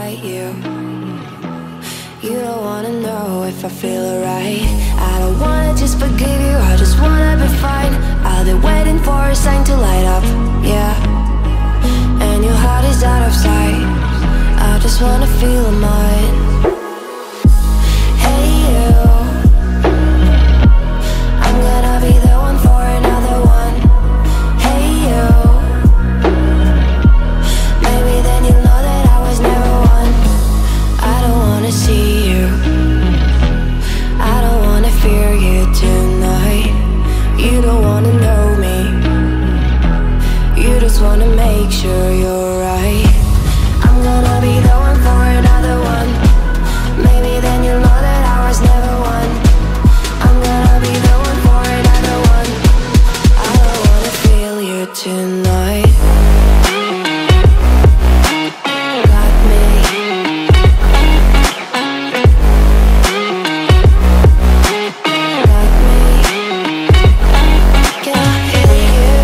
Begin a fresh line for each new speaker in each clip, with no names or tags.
fight you. You don't wanna know if I feel alright. I don't wanna just forgive you, I just wanna be fine. I'll be waiting for a sign to light up, yeah. And your heart is out of sight. I just wanna feel mine. Hey you, I'm gonna be the one for another one. Hey you, maybe then you'll know that I was never one. I don't wanna see you, I don't wanna fear you tonight. You don't wanna know me, you just wanna make sure you're right. I'm gonna be the one for another one. Maybe then you'll know that I was never one. I'm gonna be the one for another one. I don't wanna feel you tonight. Got me. Got me. Can I feel you?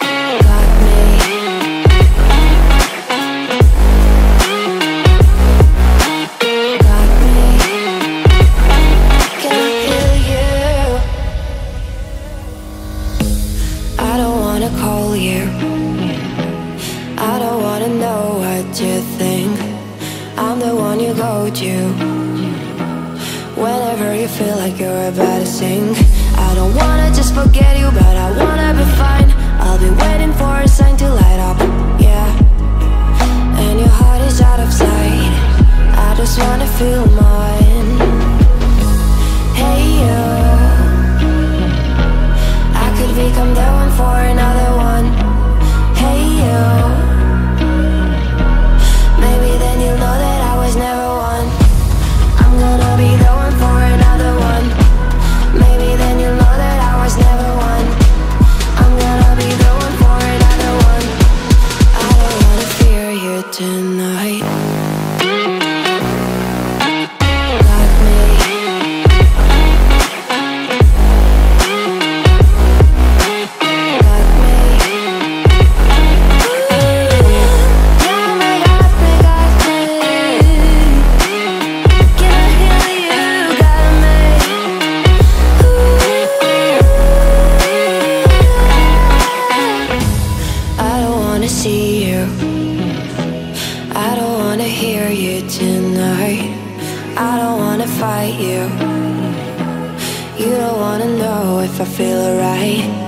Got me. Got me. Can I feel you? I don't wanna call you, I don't wanna know what you think. I'm the one you go to whenever you feel like you're about to sink. I don't wanna just forget you, but I wanna be fine. I'll be waiting for a sign to light up, yeah. And your heart is out of sight. I just wanna feel mine. Hey you, I could become the one for another one. Hey you, maybe then you'll know that I was never one. I'm gonna be the one for another one. Maybe then you'll know that I was never one. I'm gonna be the one for another one. I don't wanna fear you tonight. Got me. Got me. Got me, got me, got me. Can I hear you? Got me. I don't wanna see you, I don't wanna hear you tonight. I don't wanna fight you, you don't wanna know if I feel alright.